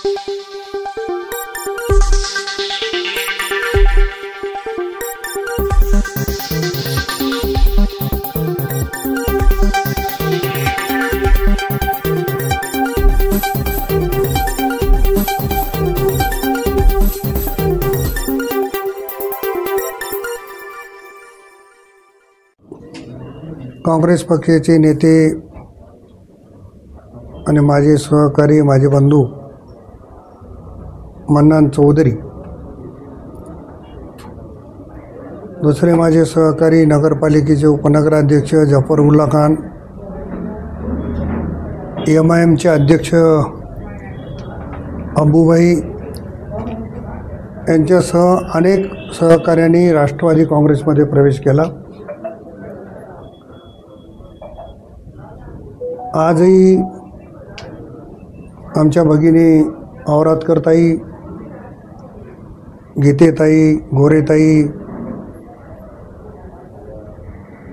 काँग्रेस पक्षाचे नेते आणि माझे सहकारी, माझे बंधू मन्नान चौधरी, दुसरे माझे सहकारी नगरपालिकेचे उपनगराध्यक्ष जफरुल्ला खान, MIMचे अध्यक्ष अबूभाई यांच्यासह अनेक सहकाऱ्यांनी राष्ट्रवादी काँग्रेसमध्ये प्रवेश केला। आजही आमच्या भगिनी औरातकरताई, गीतेताई, गोरेताई,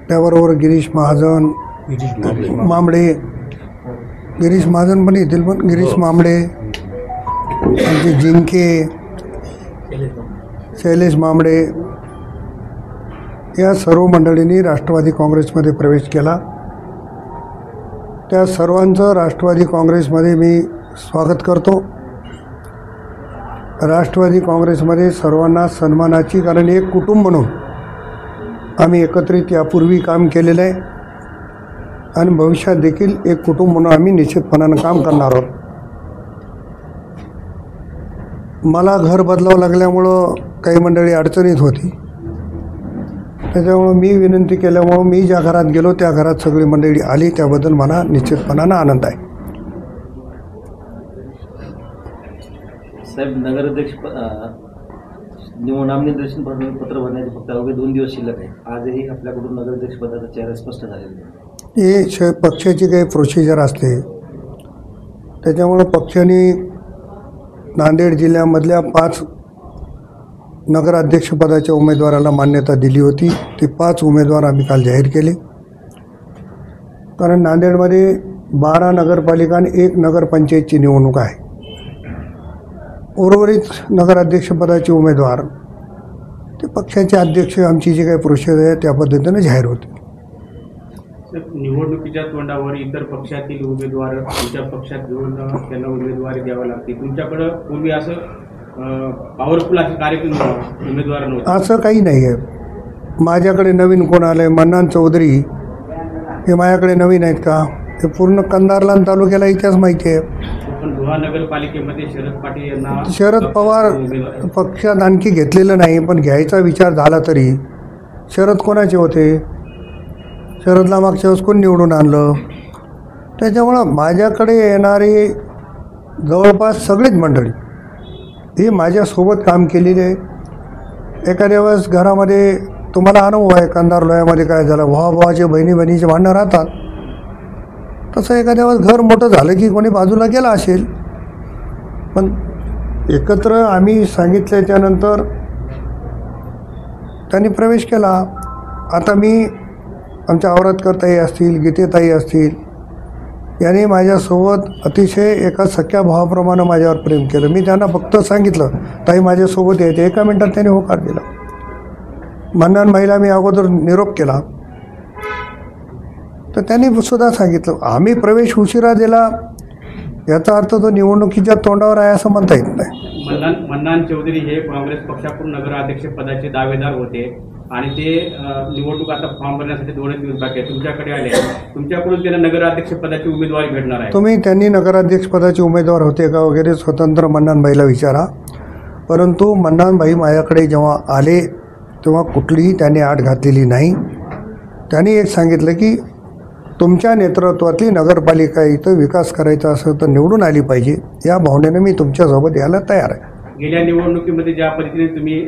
त्याबरोबर गिरीश महाजन, गिरीश महाजन पण येतील, पण गिरीश मामडे, आमचे जिंके, शैलेश मामडे या सर्व मंडळींनी राष्ट्रवादी काँग्रेसमध्ये प्रवेश केला। त्या सर्वांचं राष्ट्रवादी काँग्रेसमध्ये मी स्वागत करतो। राष्ट्रवादी काँग्रेसमध्ये सर्वांना सन्मानाची, कारण एक कुटुंब म्हणून आम्ही एकत्रित यापूर्वी काम केलेलं आहे आणि भविष्यात देखील एक कुटुंब म्हणून आम्ही निश्चितपणानं काम करणार आहोत। मला घर बदलावं लागल्यामुळं काही मंडळी अडचणीत होती, त्याच्यामुळं मी विनंती केल्यामुळं मी ज्या घरात गेलो त्या घरात सगळी मंडळी आली, त्याबद्दल मला निश्चितपणानं आनंद आहे। साहेब, नगराध्यक्ष नामनिर्देशन पत्र भरण्याचे फक्त अवघे 2 दिवस शिल्लक आहे। आजही आपल्याकडून नगराध्यक्ष पदाचा चेहरा स्पष्ट झालेला आहे। हे पक्षाची काही प्रोसिजर असते, त्याच्यामुळं पक्षाने नांदेड जिल्ह्यामधल्या 5 नगराध्यक्षपदाच्या उमेदवाराला मान्यता दिली होती। ते 5 उमेदवार आम्ही काल जाहीर केले, कारण नांदेडमध्ये 12 नगरपालिका आणि 1 नगरपंचायतची निवडणूक आहे। उर्वरित नगराध्यक्षपदाचे उमेदवार ते पक्षाचे अध्यक्ष, आमची जी काही प्रोसिजर आहे त्या पद्धतीनं जाहीर होते। निवडणुकीच्या तोंडावर इतर पक्षातील उमेदवार तुमच्या पक्षात घेऊन त्यांना उमेदवारी द्यावी लागते। तुमच्याकडं पूर्वी असं पॉवरफुल असे कार्यक्रम उमेदवार नव्हते? असं काही नाही आहे। माझ्याकडे नवीन कोण आलं आहे? मन्नान चौधरी हे माझ्याकडे नवीन आहेत का? ते पूर्ण कंधारला तालुक्याला इतिहास माहिती आहे। पण दुहा नगरपालिकेमध्ये शरद पाटील यांना, शरद पवार पक्षात आणखी घेतलेलं नाही, पण घ्यायचा विचार झाला तरी शरद कोणाचे होते? शरदला मागच्या वेळेस कोण निवडून आणलं? त्याच्यामुळं माझ्याकडे येणारी जवळपास सगळीच मंडळी ही माझ्यासोबत काम केलेली आहे। एखाद्या वेळेस घरामध्ये तुम्हाला अनुभव आहे, कंधार लोह्यामध्ये काय झालं, भावाचे बहिणीचे भांडणं राहतात, तसं एखाद्या वेळेस घर मोठं झालं की कोणी बाजूला गेला असेल, पण एकत्र आम्ही सांगितल्याच्यानंतर त्यांनी प्रवेश केला। आता मी, आमच्या औरातकरताई असतील, गीतेताई असतील, यांनी माझ्यासोबत अतिशय एका सख्या भावाप्रमाणे माझ्यावर प्रेम केलं। मी त्यांना फक्त सांगितलं, ताई माझ्यासोबत यायचे, एका मिनिटात त्यांनी होकार दिला। मन्नान महिला मी अगोदर निरोप केला तर त्यांनी सुद्धा सांगितलं। आम्ही प्रवेश उशिरा दिला याचा अर्थ तो निवडणुकीच्या तोंडावर आहे असं म्हणता येत नाही। मन्नान चौधरी हे काँग्रेस पक्षाकडून नगराध्यक्ष पदाचे दावेदार होते आणि ते निवडणूक आता फॉर्म भरण्यासाठी 2 दिवस बाकी आहे, तुमच्याकडे आले, तुमच्याकडून त्यांना नगराध्यक्ष पदाची उमेदवारी भेटणार आहे? तुम्ही त्यांनी नगराध्यक्ष पदाचे उमेदवार होते का वगैरे स्वतंत्र मन्नानबाईला विचारा, परंतु मन्नानबाई माझ्याकडे जेव्हा आले तेव्हा कुठलीही त्यांनी आड घातलेली नाही। त्यांनी एक सांगितलं की तुमच्या नेतृत्वातली नगरपालिका इथं विकास करायचा असेल तर निवडून आली पाहिजे, या भावनेनं मी तुमच्यासोबत यायला तयार आहे। गेल्या निवडणुकीमध्ये ज्या पद्धतीने तुम्ही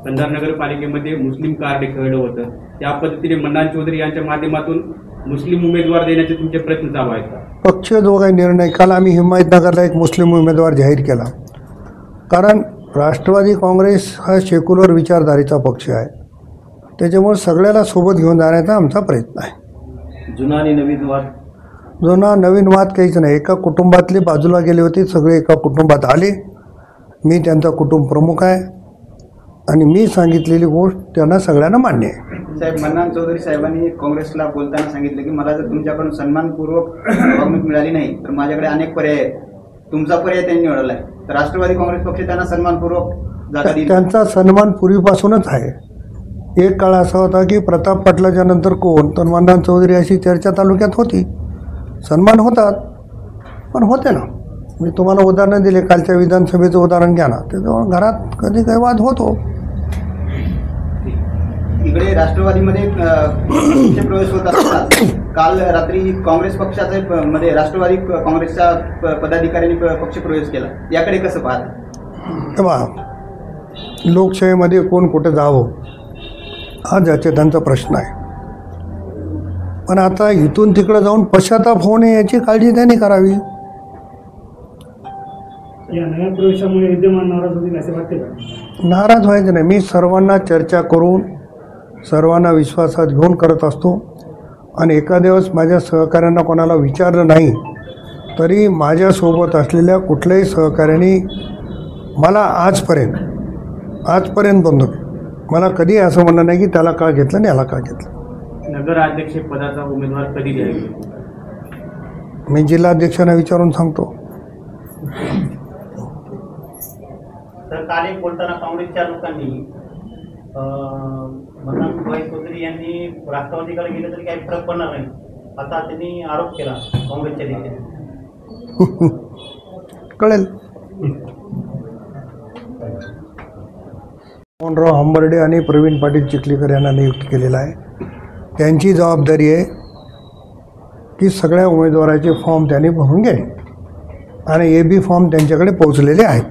कंधार नगरपालिकेमध्ये मुस्लिम कार्ड खेळलं होतं, त्या पद्धतीने मन्नान चौधरी यांच्या माध्यमातून मुस्लिम उमेदवार देण्याचे तुमचे प्रयत्न चालू आहेत का? पक्ष जो काही निर्णय, काल आम्ही हिमायतनगरला एक मुस्लिम उमेदवार जाहीर केला, कारण राष्ट्रवादी काँग्रेस हा सेक्युलर विचारधारेचा पक्ष आहे, त्याच्यामुळे सगळ्याला सोबत घेऊन जाण्याचा आमचा प्रयत्न आहे। जुना आणि नवीन वाद जुना नवीन वाद काहीच नाही. एका कुटुंबातले बाजूला गेले होते, सगळे एका कुटुंबात आले. मी त्यांचा कुटुंब प्रमुख आहे आणि मी सांगितलेली गोष्ट त्यांना सगळ्यांना मान्य आहे. साहेब, मन्नान चौधरी साहेबांनी काँग्रेसला बोलताना सांगितलं की मला जर तुमच्याकडून सन्मानपूर्वक वागणूक मिळाली नाही तर माझ्याकडे अनेक पर्याय आहेत. तुमचा पर्याय त्यांनी निवडला आहे, तर राष्ट्रवादी काँग्रेस पक्ष त्यांना सन्मानपूर्वक जागा दिली. त्यांचा सन्मान पूर्वीपासूनच आहे. एक काळ असा होता की प्रताप पाटलाच्या नंतर कोण, तर मन्नान चौधरी अशी चर्चा तालुक्यात होती. सन्मान होतात, पण होते ना. मी तुम्हाला उदाहरणं दिले, कालच्या विधानसभेचं उदाहरण घ्या ना. त्याच्यामुळे घरात कधी काही वाद होतो. इकडे राष्ट्रवादीमध्ये प्रवेश होत असताना काल रात्री काँग्रेस पक्षाचा मध्ये राष्ट्रवादी काँग्रेसच्या पदाधिकाऱ्यांनी पक्षप्रवेश केला. याकडे कसं पाहता? तेव्हा लोकशाहीमध्ये कोण कुठे जावं हा ज्याचे त्यांचा प्रश्न आहे. पण आता इथून तिकडं जाऊन पश्चाताप होऊ नये याची काळजी त्यांनी करावी. या नव्या प्रवेशामुळे विद्यमान नाराज होतील असे वाटते का? नाराज व्हायचं नाही. मी सर्वांना चर्चा करून सर्वांना विश्वासात घेऊन करत असतो. आणि एखाद्या वेळेस माझ्या सहकाऱ्यांना कोणाला विचारलं नाही तरी माझ्यासोबत असलेल्या कुठल्याही सहकाऱ्यांनी मला आजपर्यंत बंधू मला कधी असं म्हणलं नाही की त्याला का घेतलं आणि याला का घेतलं. नगराध्यक्ष पदाचा उमेदवार कधी द्यायचा? मी जिल्हाध्यक्षांना विचारून सांगतो. तर काल एक बोलताना काँग्रेसच्या लोकांनी मन्नान चौधरी यांनी राष्ट्रवादीकडे गेले तरी काही फरक पडणार नाही असा त्यांनी आरोप केला काँग्रेसच्या नेत्यांनी. कळेल. मोहनराव हंबर्डे आणि प्रवीण पाटील चिखलीकर यांना नियुक्त केलेला आहे. त्यांची जबाबदारी आहे की सगळ्या उमेदवाराचे फॉर्म त्यांनी भरून घ्यावे आणि AB फॉर्म त्यांच्याकडे पोहोचलेले आहेत.